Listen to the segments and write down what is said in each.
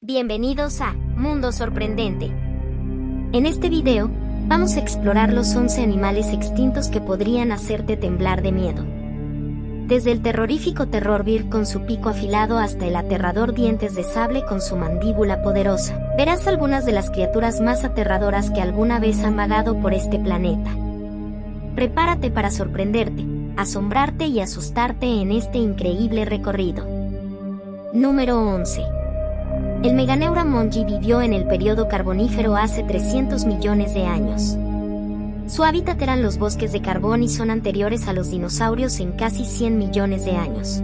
Bienvenidos a Mundo Sorprendente. En este video, vamos a explorar los 11 animales extintos que podrían hacerte temblar de miedo. Desde el terrorífico terrorbir con su pico afilado hasta el aterrador dientes de sable con su mandíbula poderosa, verás algunas de las criaturas más aterradoras que alguna vez han vagado por este planeta. Prepárate para sorprenderte, asombrarte y asustarte en este increíble recorrido. Número 11. El Meganeura mongi vivió en el período carbonífero hace 300 millones de años. Su hábitat eran los bosques de carbón y son anteriores a los dinosaurios en casi 100 millones de años.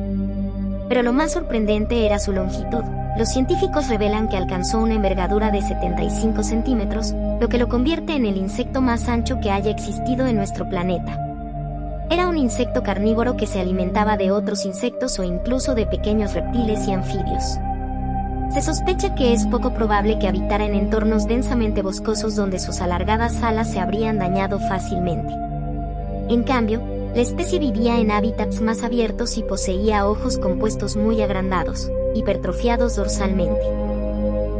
Pero lo más sorprendente era su longitud. Los científicos revelan que alcanzó una envergadura de 75 centímetros, lo que lo convierte en el insecto más ancho que haya existido en nuestro planeta. Era un insecto carnívoro que se alimentaba de otros insectos o incluso de pequeños reptiles y anfibios. Se sospecha que es poco probable que habitara en entornos densamente boscosos donde sus alargadas alas se habrían dañado fácilmente. En cambio, la especie vivía en hábitats más abiertos y poseía ojos compuestos muy agrandados, hipertrofiados dorsalmente.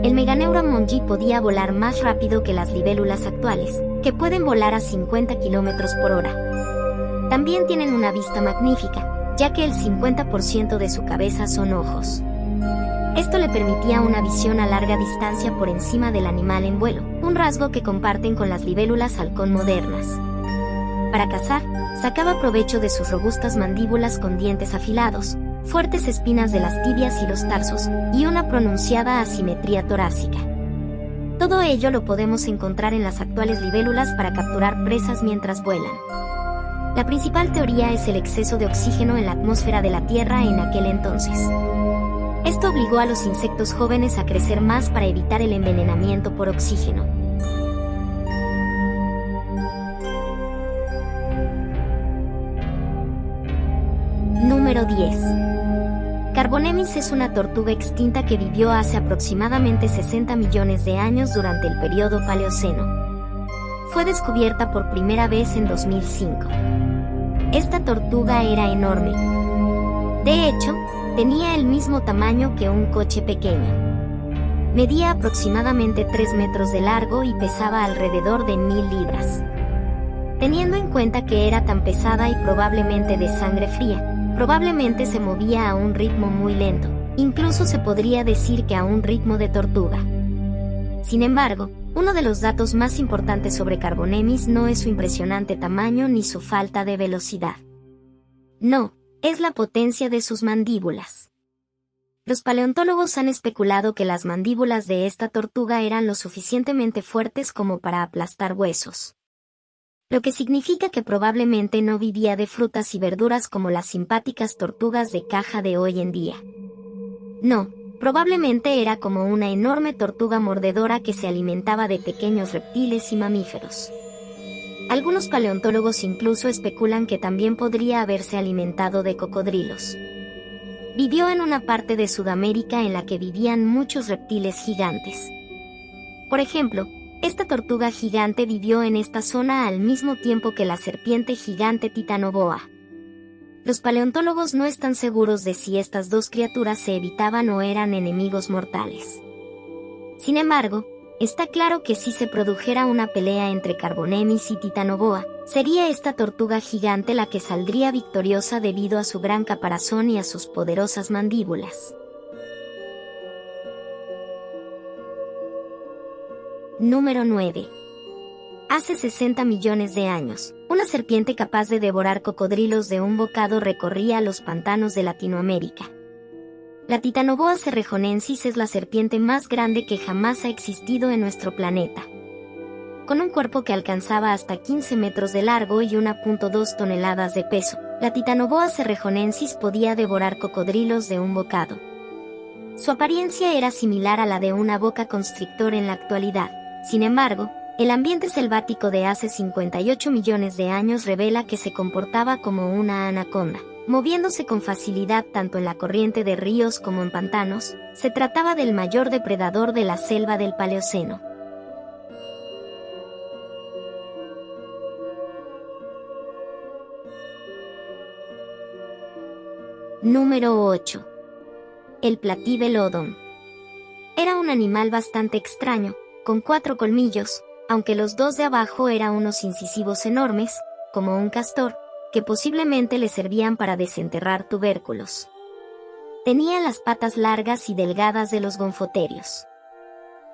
El Meganeura mongi podía volar más rápido que las libélulas actuales, que pueden volar a 50 km por hora. También tienen una vista magnífica, ya que el 50% de su cabeza son ojos. Esto le permitía una visión a larga distancia por encima del animal en vuelo, un rasgo que comparten con las libélulas halcón modernas. Para cazar, sacaba provecho de sus robustas mandíbulas con dientes afilados, fuertes espinas de las tibias y los tarsos, y una pronunciada asimetría torácica. Todo ello lo podemos encontrar en las actuales libélulas para capturar presas mientras vuelan. La principal teoría es el exceso de oxígeno en la atmósfera de la Tierra en aquel entonces. Esto obligó a los insectos jóvenes a crecer más para evitar el envenenamiento por oxígeno. Número 10. Carbonemys es una tortuga extinta que vivió hace aproximadamente 60 millones de años durante el período Paleoceno. Fue descubierta por primera vez en 2005. Esta tortuga era enorme. De hecho, tenía el mismo tamaño que un coche pequeño. Medía aproximadamente 3 metros de largo y pesaba alrededor de 1000 libras. Teniendo en cuenta que era tan pesada y probablemente de sangre fría, probablemente se movía a un ritmo muy lento, incluso se podría decir que a un ritmo de tortuga. Sin embargo, uno de los datos más importantes sobre Carbonemys no es su impresionante tamaño ni su falta de velocidad. No, es la potencia de sus mandíbulas. Los paleontólogos han especulado que las mandíbulas de esta tortuga eran lo suficientemente fuertes como para aplastar huesos. Lo que significa que probablemente no vivía de frutas y verduras como las simpáticas tortugas de caja de hoy en día. No, probablemente era como una enorme tortuga mordedora que se alimentaba de pequeños reptiles y mamíferos. Algunos paleontólogos incluso especulan que también podría haberse alimentado de cocodrilos. Vivió en una parte de Sudamérica en la que vivían muchos reptiles gigantes. Por ejemplo, esta tortuga gigante vivió en esta zona al mismo tiempo que la serpiente gigante Titanoboa. Los paleontólogos no están seguros de si estas dos criaturas se evitaban o eran enemigos mortales. Sin embargo, está claro que si se produjera una pelea entre Carbonemys y Titanoboa, sería esta tortuga gigante la que saldría victoriosa debido a su gran caparazón y a sus poderosas mandíbulas. Número 9. Hace 60 millones de años, una serpiente capaz de devorar cocodrilos de un bocado recorría los pantanos de Latinoamérica. La Titanoboa cerrejonensis es la serpiente más grande que jamás ha existido en nuestro planeta. Con un cuerpo que alcanzaba hasta 15 metros de largo y 1.2 toneladas de peso, la Titanoboa cerrejonensis podía devorar cocodrilos de un bocado. Su apariencia era similar a la de una boa constrictor en la actualidad. Sin embargo, el ambiente selvático de hace 58 millones de años revela que se comportaba como una anaconda. Moviéndose con facilidad tanto en la corriente de ríos como en pantanos, se trataba del mayor depredador de la selva del Paleoceno. Número 8. El Platyvelodon. Era un animal bastante extraño, con 4 colmillos, aunque los 2 de abajo eran unos incisivos enormes, como un castor, que posiblemente le servían para desenterrar tubérculos. Tenía las patas largas y delgadas de los gonfoterios.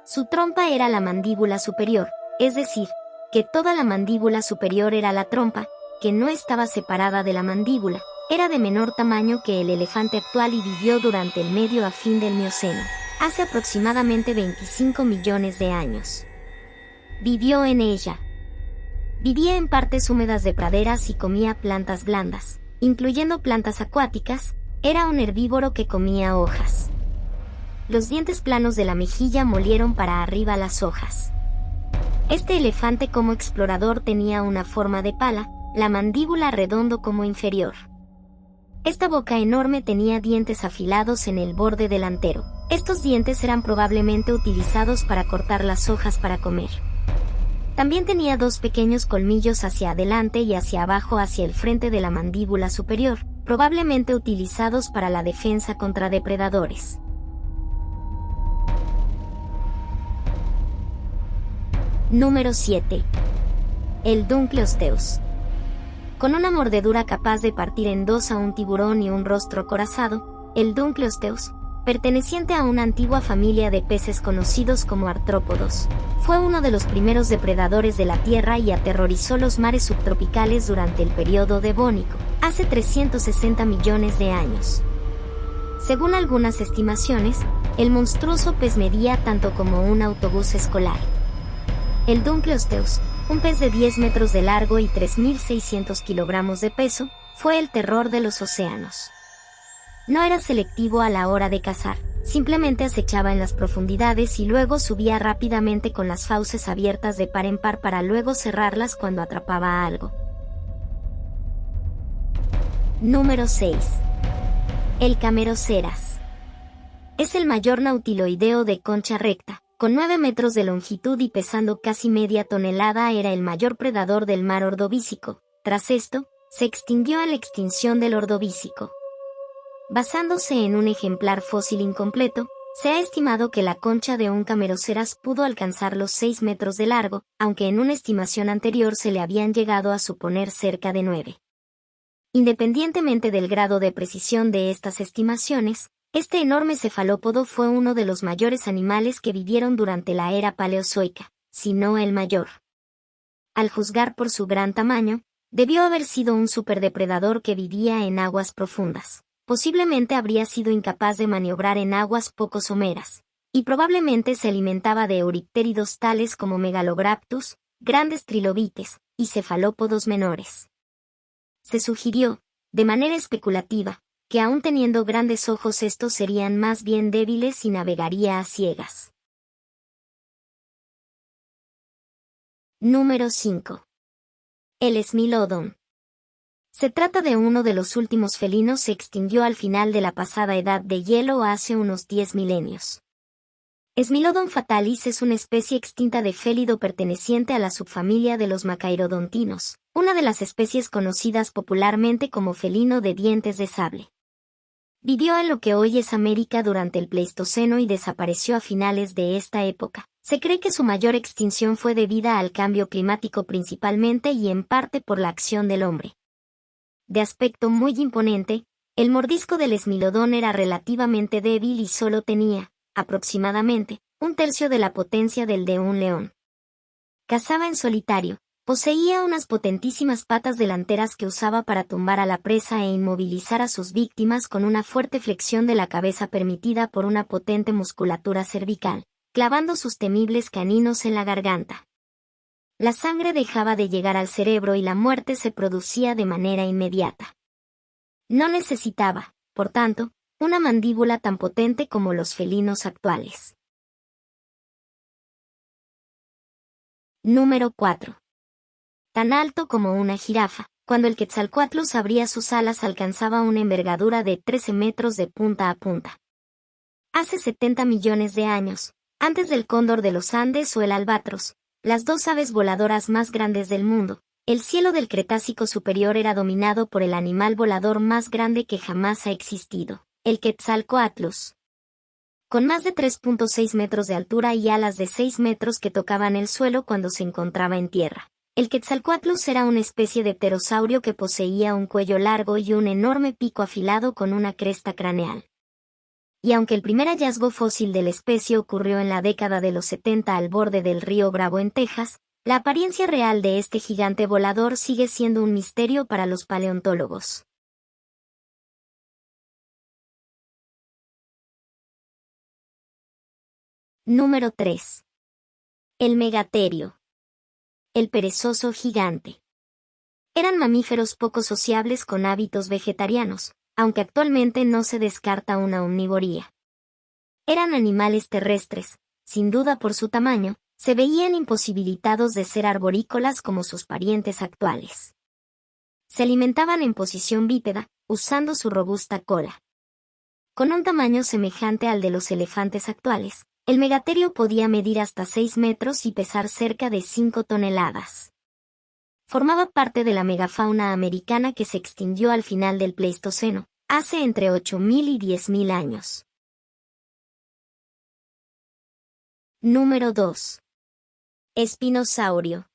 Su trompa era la mandíbula superior, es decir, que toda la mandíbula superior era la trompa, que no estaba separada de la mandíbula. Era de menor tamaño que el elefante actual y vivió durante el medio a fin del Mioceno, hace aproximadamente 25 millones de años. Vivió en ella. Vivía en partes húmedas de praderas y comía plantas blandas, incluyendo plantas acuáticas. Era un herbívoro que comía hojas. Los dientes planos de la mejilla molieron para arriba las hojas. Este elefante como explorador tenía una forma de pala, la mandíbula redondo como inferior. Esta boca enorme tenía dientes afilados en el borde delantero. Estos dientes eran probablemente utilizados para cortar las hojas para comer. También tenía 2 pequeños colmillos hacia adelante y hacia abajo hacia el frente de la mandíbula superior, probablemente utilizados para la defensa contra depredadores. Número 7. El Dunkleosteus. Con una mordedura capaz de partir en 2 a un tiburón y un rostro acorazado, el Dunkleosteus, perteneciente a una antigua familia de peces conocidos como artrópodos, fue uno de los primeros depredadores de la Tierra y aterrorizó los mares subtropicales durante el período devónico, hace 360 millones de años. Según algunas estimaciones, el monstruoso pez medía tanto como un autobús escolar. El Dunkleosteus, un pez de 10 metros de largo y 3.600 kilogramos de peso, fue el terror de los océanos. No era selectivo a la hora de cazar, simplemente acechaba en las profundidades y luego subía rápidamente con las fauces abiertas de par en par para luego cerrarlas cuando atrapaba algo. Número 6. El Cameroceras. Es el mayor nautiloideo de concha recta. Con 9 metros de longitud y pesando casi media tonelada, era el mayor predador del mar Ordovícico. Tras esto, se extinguió a la extinción del Ordovícico. Basándose en un ejemplar fósil incompleto, se ha estimado que la concha de un Cameroceras pudo alcanzar los 6 metros de largo, aunque en una estimación anterior se le habían llegado a suponer cerca de 9. Independientemente del grado de precisión de estas estimaciones, este enorme cefalópodo fue uno de los mayores animales que vivieron durante la era paleozoica, si no el mayor. Al juzgar por su gran tamaño, debió haber sido un superdepredador que vivía en aguas profundas. Posiblemente habría sido incapaz de maniobrar en aguas poco someras, y probablemente se alimentaba de euriptéridos tales como Megalograptus, grandes trilobites, y cefalópodos menores. Se sugirió, de manera especulativa, que aún teniendo grandes ojos estos serían más bien débiles y navegaría a ciegas. Número 5. El Smilodon. Se trata de uno de los últimos felinos. Se extinguió al final de la pasada edad de hielo hace unos 10 milenios. Smilodon fatalis es una especie extinta de félido perteneciente a la subfamilia de los macairodontinos, una de las especies conocidas popularmente como felino de dientes de sable. Vivió en lo que hoy es América durante el Pleistoceno y desapareció a finales de esta época. Se cree que su mayor extinción fue debida al cambio climático principalmente y en parte por la acción del hombre. De aspecto muy imponente, el mordisco del Smilodon era relativamente débil y solo tenía, aproximadamente, 1/3 de la potencia del de un león. Cazaba en solitario, poseía unas potentísimas patas delanteras que usaba para tumbar a la presa e inmovilizar a sus víctimas con una fuerte flexión de la cabeza permitida por una potente musculatura cervical, clavando sus temibles caninos en la garganta. La sangre dejaba de llegar al cerebro y la muerte se producía de manera inmediata. No necesitaba, por tanto, una mandíbula tan potente como los felinos actuales. Número 4. Tan alto como una jirafa. Cuando el Quetzalcóatlus abría sus alas alcanzaba una envergadura de 13 metros de punta a punta. Hace 70 millones de años, antes del cóndor de los Andes o el albatros, las 2 aves voladoras más grandes del mundo, el cielo del Cretácico superior era dominado por el animal volador más grande que jamás ha existido, el Quetzalcóatlus. con más de 3.6 metros de altura y alas de 6 metros que tocaban el suelo cuando se encontraba en tierra. El Quetzalcoatlus era una especie de pterosaurio que poseía un cuello largo y un enorme pico afilado con una cresta craneal. Y aunque el primer hallazgo fósil de la especie ocurrió en la década de los 70 al borde del río Bravo en Texas, la apariencia real de este gigante volador sigue siendo un misterio para los paleontólogos. Número 3. El megaterio. El perezoso gigante. Eran mamíferos poco sociables con hábitos vegetarianos, aunque actualmente no se descarta una omnivoría. Eran animales terrestres, sin duda por su tamaño, se veían imposibilitados de ser arborícolas como sus parientes actuales. Se alimentaban en posición bípeda, usando su robusta cola. Con un tamaño semejante al de los elefantes actuales, el megaterio podía medir hasta 6 metros y pesar cerca de 5 toneladas. Formaba parte de la megafauna americana que se extinguió al final del Pleistoceno, hace entre 8.000 y 10.000 años. Número 2. Espinosaurio.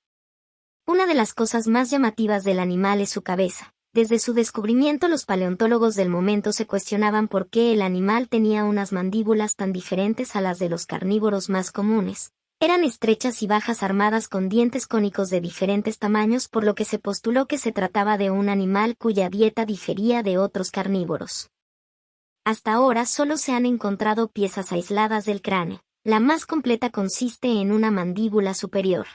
Una de las cosas más llamativas del animal es su cabeza. Desde su descubrimiento los paleontólogos del momento se cuestionaban por qué el animal tenía unas mandíbulas tan diferentes a las de los carnívoros más comunes. Eran estrechas y bajas armadas con dientes cónicos de diferentes tamaños, por lo que se postuló que se trataba de un animal cuya dieta difería de otros carnívoros. Hasta ahora solo se han encontrado piezas aisladas del cráneo. La más completa consiste en una mandíbula superior.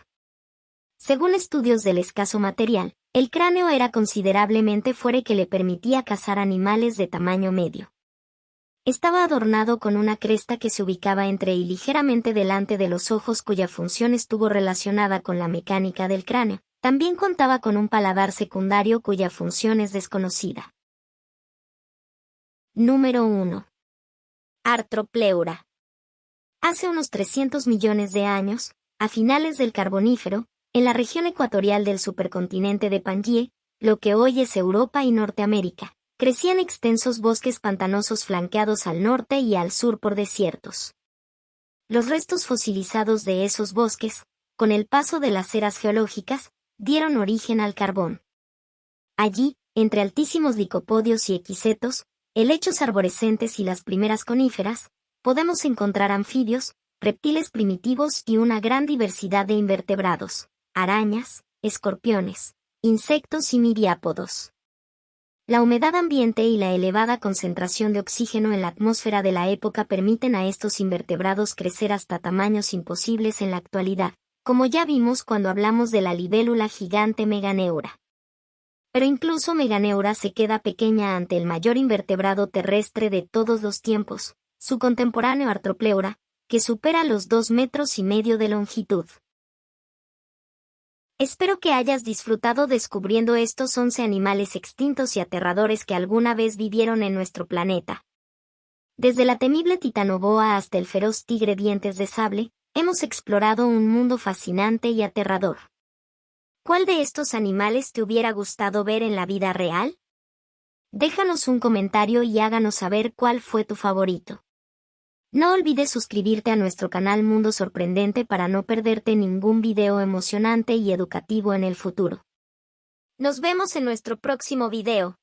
Según estudios del escaso material, el cráneo era considerablemente fuerte que le permitía cazar animales de tamaño medio. Estaba adornado con una cresta que se ubicaba entre y ligeramente delante de los ojos, cuya función estuvo relacionada con la mecánica del cráneo. También contaba con un paladar secundario cuya función es desconocida. Número 1. Artropleura. Hace unos 300 millones de años, a finales del Carbonífero, en la región ecuatorial del supercontinente de Pangaea, lo que hoy es Europa y Norteamérica, crecían extensos bosques pantanosos flanqueados al norte y al sur por desiertos. Los restos fosilizados de esos bosques, con el paso de las eras geológicas, dieron origen al carbón. Allí, entre altísimos licopodios y equisetos, helechos arborescentes y las primeras coníferas, podemos encontrar anfibios, reptiles primitivos y una gran diversidad de invertebrados, arañas, escorpiones, insectos y miriápodos. La humedad ambiente y la elevada concentración de oxígeno en la atmósfera de la época permiten a estos invertebrados crecer hasta tamaños imposibles en la actualidad, como ya vimos cuando hablamos de la libélula gigante Meganeura. Pero incluso Meganeura se queda pequeña ante el mayor invertebrado terrestre de todos los tiempos, su contemporáneo Artropleura, que supera los 2,5 metros de longitud. Espero que hayas disfrutado descubriendo estos 11 animales extintos y aterradores que alguna vez vivieron en nuestro planeta. Desde la temible titanoboa hasta el feroz tigre dientes de sable, hemos explorado un mundo fascinante y aterrador. ¿Cuál de estos animales te hubiera gustado ver en la vida real? Déjanos un comentario y háganos saber cuál fue tu favorito. No olvides suscribirte a nuestro canal Mundo Sorprendente para no perderte ningún video emocionante y educativo en el futuro. Nos vemos en nuestro próximo video.